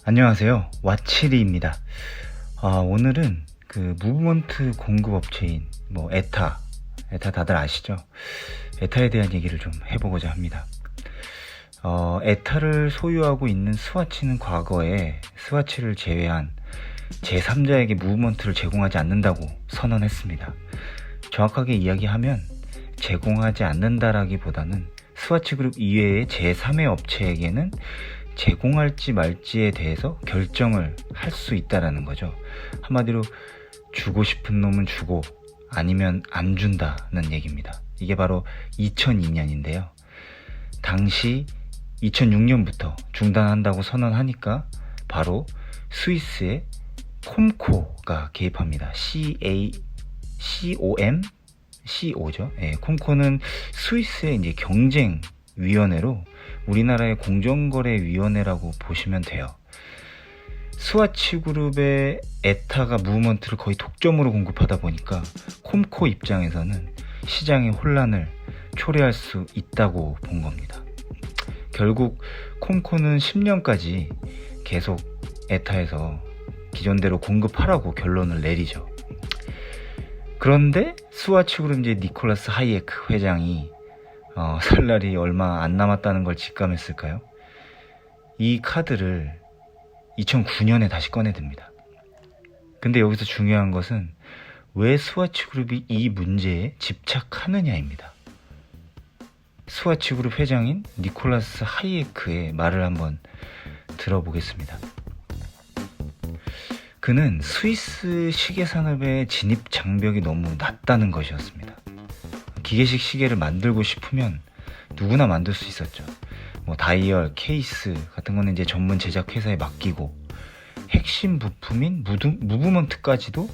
안녕하세요. 왓치리입니다. 오늘은 그 무브먼트 공급 업체인 에타 다들 아시죠? 에타에 대한 얘기를 좀 해보고자 합니다. 에타를 소유하고 있는 스와치는 과거에 스와치를 제외한 제3자에게 무브먼트를 제공하지 않는다고 선언했습니다. 정확하게 이야기하면 제공하지 않는다라기보다는 스와치 그룹 이외의 제3의 업체에게는 제공할지 말지에 대해서 결정을 할 수 있다라는 거죠. 한마디로 주고 싶은 놈은 주고 아니면 안 준다는 얘기입니다. 이게 바로 2002년인데요. 당시 2006년부터 중단한다고 선언하니까 바로 스위스의 콤코가 개입합니다. COMCO죠. 예, 콤코는 스위스의 이제 경쟁위원회로 우리나라의 공정거래위원회라고 보시면 돼요. 스와치 그룹의 에타가 무브먼트를 거의 독점으로 공급하다 보니까 콤코 입장에서는 시장의 혼란을 초래할 수 있다고 본 겁니다. 결국 콤코는 10년까지 계속 에타에서 기존대로 공급하라고 결론을 내리죠. 그런데 스와치 그룹 이제 니콜라스 하이에크 회장이 살 날이 얼마 안 남았다는 걸 직감했을까요? 이 카드를 2009년에 다시 꺼내듭니다. 근데 여기서 중요한 것은 왜 스와치 그룹이 이 문제에 집착하느냐입니다. 스와치 그룹 회장인 니콜라스 하이에크의 말을 한번 들어보겠습니다. 그는 스위스 시계 산업의 진입 장벽이 너무 낮다는 것이었습니다. 기계식 시계를 만들고 싶으면 누구나 만들 수 있었죠. 다이얼, 케이스 같은 거는 이제 전문 제작 회사에 맡기고 핵심 부품인 무브먼트까지도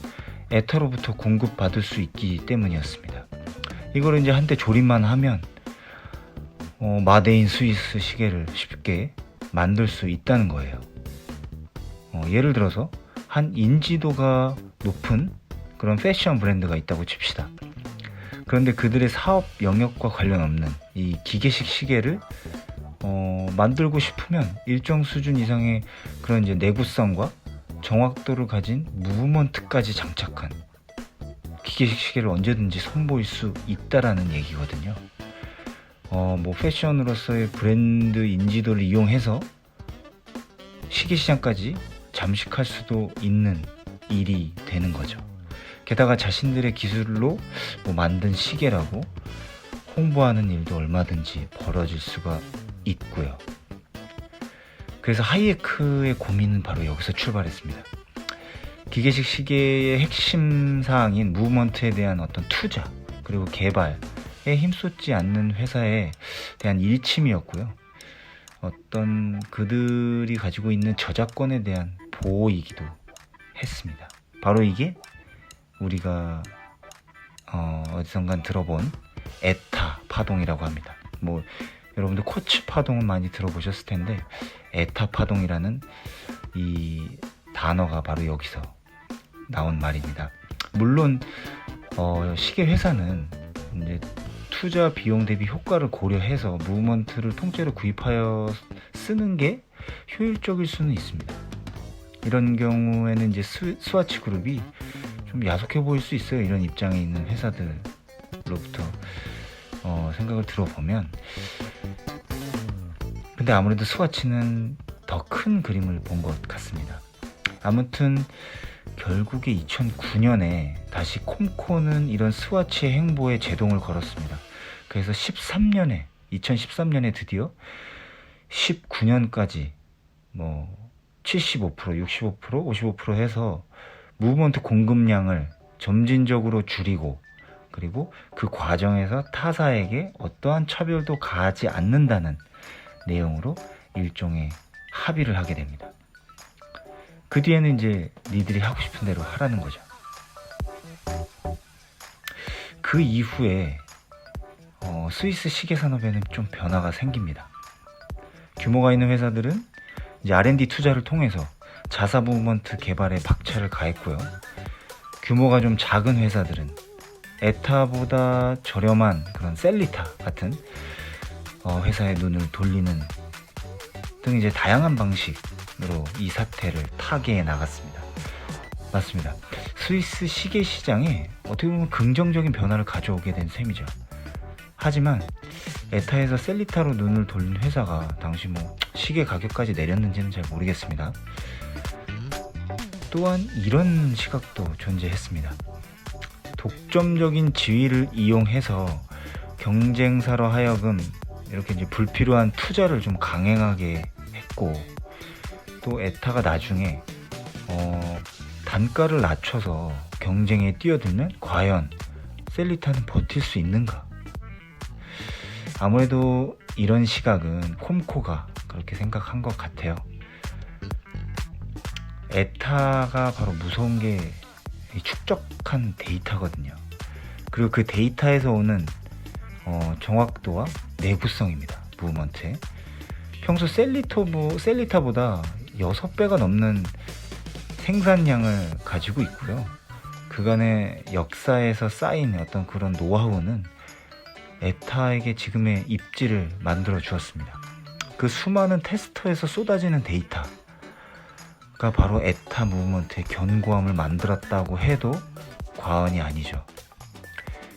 에타로부터 공급받을 수 있기 때문이었습니다. 이걸 이제 한때 조립만 하면 마데인 스위스 시계를 쉽게 만들 수 있다는 거예요. 예를 들어서 한 인지도가 높은 그런 패션 브랜드가 있다고 칩시다. 그런데 그들의 사업 영역과 관련 없는 이 기계식 시계를 만들고 싶으면 일정 수준 이상의 그런 이제 내구성과 정확도를 가진 무브먼트까지 장착한 기계식 시계를 언제든지 선보일 수 있다라는 얘기거든요. 패션으로서의 브랜드 인지도를 이용해서 시계 시장까지 잠식할 수도 있는 일이 되는 거죠. 게다가 자신들의 기술로 만든 시계라고 홍보하는 일도 얼마든지 벌어질 수가 있고요. 그래서 하이에크의 고민은 바로 여기서 출발했습니다. 기계식 시계의 핵심 사항인 무브먼트에 대한 어떤 투자 그리고 개발에 힘쏟지 않는 회사에 대한 일침이었고요. 어떤 그들이 가지고 있는 저작권에 대한 보호이기도 했습니다. 바로 이게 우리가 어디선간 들어본 에타 파동이라고 합니다. 여러분들 코츠 파동은 많이 들어보셨을 텐데 에타 파동이라는 이 단어가 바로 여기서 나온 말입니다. 물론 시계 회사는 이제 투자 비용 대비 효과를 고려해서 무브먼트를 통째로 구입하여 쓰는 게 효율적일 수는 있습니다. 이런 경우에는 이제 스와치 그룹이 좀 야속해 보일 수 있어요. 이런 입장에 있는 회사들로부터 생각을 들어보면. 근데 아무래도 스와치는 더 큰 그림을 본 것 같습니다. 아무튼 결국에 2009년에 다시 콤코는 이런 스와치의 행보에 제동을 걸었습니다. 그래서 2013년에 드디어 19년까지 75%, 65%, 55% 해서 무브먼트 공급량을 점진적으로 줄이고 그리고 그 과정에서 타사에게 어떠한 차별도 가하지 않는다는 내용으로 일종의 합의를 하게 됩니다. 그 뒤에는 이제 니들이 하고 싶은 대로 하라는 거죠. 그 이후에 스위스 시계 산업에는 좀 변화가 생깁니다. 규모가 있는 회사들은 이제 R&D 투자를 통해서 자사 무브먼트 개발에 박차를 가했고요. 규모가 좀 작은 회사들은 에타보다 저렴한 그런 셀리타 같은 회사의 눈을 돌리는 등 이제 다양한 방식 이 사태를 타개해 나갔습니다. 맞습니다. 스위스 시계 시장에 어떻게 보면 긍정적인 변화를 가져오게 된 셈이죠. 하지만 에타에서 셀리타로 눈을 돌린 회사가 당시 시계 가격까지 내렸는지는 잘 모르겠습니다. 또한 이런 시각도 존재했습니다. 독점적인 지위를 이용해서 경쟁사로 하여금 이렇게 이제 불필요한 투자를 좀 강행하게 했고, 또 에타가 나중에 단가를 낮춰서 경쟁에 뛰어들면 과연 셀리타는 버틸 수 있는가? 아무래도 이런 시각은 콤코가 그렇게 생각한 것 같아요. 에타가 바로 무서운 게 축적한 데이터거든요. 그리고 그 데이터에서 오는 정확도와 내구성입니다. 무브먼트에 평소 셀리타보다 6배가 넘는 생산량을 가지고 있고요. 그간의 역사에서 쌓인 어떤 그런 노하우는 에타에게 지금의 입지를 만들어 주었습니다. 그 수많은 테스터에서 쏟아지는 데이터가 바로 에타 무브먼트의 견고함을 만들었다고 해도 과언이 아니죠.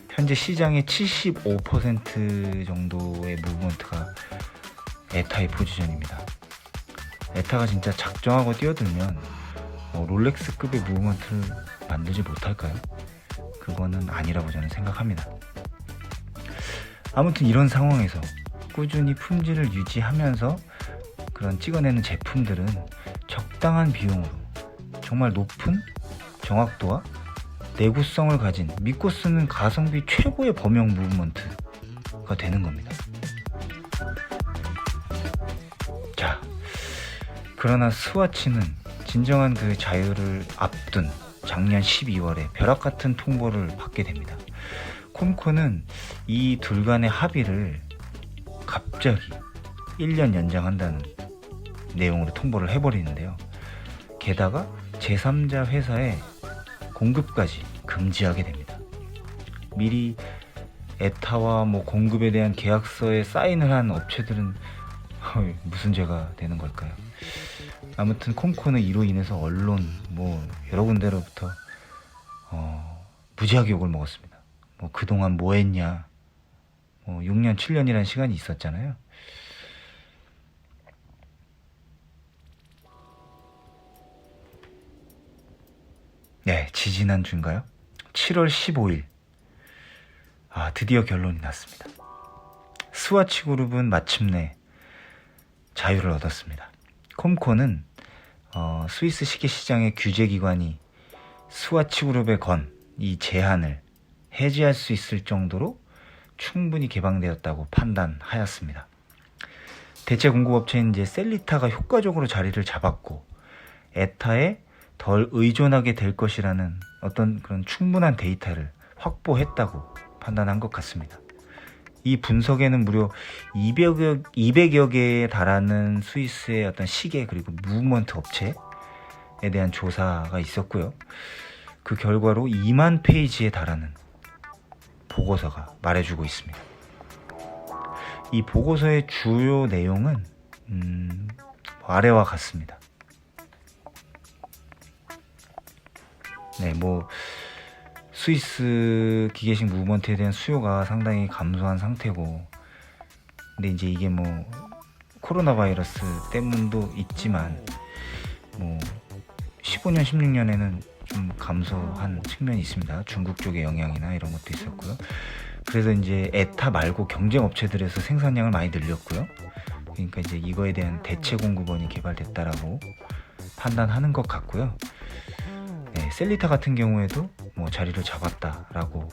현재 시장의 75% 정도의 무브먼트가 에타의 포지션입니다. 에타가 진짜 작정하고 뛰어들면 롤렉스급의 무브먼트를 만들지 못할까요? 그거는 아니라고 저는 생각합니다. 아무튼 이런 상황에서 꾸준히 품질을 유지하면서 그런 찍어내는 제품들은 적당한 비용으로 정말 높은 정확도와 내구성을 가진 믿고 쓰는 가성비 최고의 범용 무브먼트가 되는 겁니다. 자, 그러나 스와치는 진정한 그 자유를 앞둔 작년 12월에 벼락같은 통보를 받게 됩니다. 콤코는 이 둘 간의 합의를 갑자기 1년 연장한다는 내용으로 통보를 해버리는데요. 게다가 제3자 회사의 공급까지 금지하게 됩니다. 미리 에타와 공급에 대한 계약서에 사인을 한 업체들은 무슨 죄가 되는 걸까요? 아무튼 콤코는 이로 인해서 언론 여러 군데로부터 무지하게 욕을 먹었습니다. 그동안 뭐 했냐, 6년 7년이라는 시간이 있었잖아요. 네, 지지난주인가요? 7월 15일 드디어 결론이 났습니다. 스와치 그룹은 마침내 자유를 얻었습니다. 콤코는 스위스 시계 시장의 규제기관이 스와치 그룹에 건 이 제한을 해지할 수 있을 정도로 충분히 개방되었다고 판단하였습니다. 대체 공급업체인 이제 셀리타가 효과적으로 자리를 잡았고 에타에 덜 의존하게 될 것이라는 어떤 그런 충분한 데이터를 확보했다고 판단한 것 같습니다. 이 분석에는 무려 200여 개에 달하는 스위스의 어떤 시계 그리고 무브먼트 업체에 대한 조사가 있었고요. 그 결과로 2만 페이지에 달하는 보고서가 말해주고 있습니다. 이 보고서의 주요 내용은 아래와 같습니다. 네, 스위스 기계식 무브먼트에 대한 수요가 상당히 감소한 상태고, 근데 이제 이게 코로나 바이러스 때문도 있지만 15년, 16년에는 좀 감소한 측면이 있습니다. 중국 쪽의 영향이나 이런 것도 있었고요. 그래서 이제 에타 말고 경쟁 업체들에서 생산량을 많이 늘렸고요. 그러니까 이제 이거에 대한 대체 공급원이 개발됐다라고 판단하는 것 같고요. 네, 셀리타 같은 경우에도 자리를 잡았다라고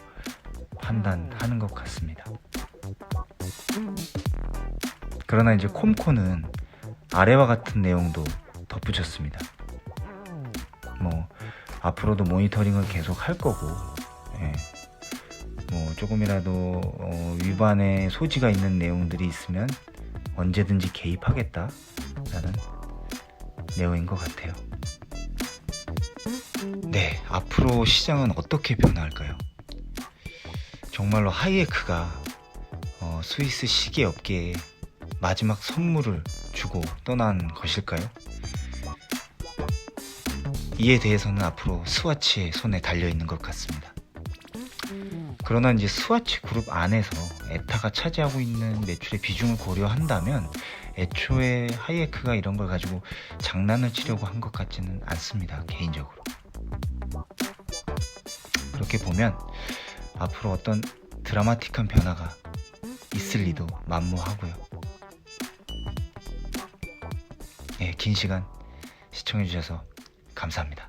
판단하는 것 같습니다. 그러나 이제 콤코는 아래와 같은 내용도 덧붙였습니다. 앞으로도 모니터링을 계속 할 거고, 조금이라도 위반의 소지가 있는 내용들이 있으면 언제든지 개입하겠다라는 내용인 것 같아요. 네, 앞으로 시장은 어떻게 변화할까요? 정말로 하이에크가 스위스 시계 업계에 마지막 선물을 주고 떠난 것일까요? 이에 대해서는 앞으로 스와치의 손에 달려있는 것 같습니다. 그러나 이제 스와치 그룹 안에서 에타가 차지하고 있는 매출의 비중을 고려한다면 애초에 하이에크가 이런 걸 가지고 장난을 치려고 한 것 같지는 않습니다. 개인적으로. 그렇게 보면 앞으로 어떤 드라마틱한 변화가 있을 리도 만무하고요. 긴 시간 시청해주셔서 감사합니다.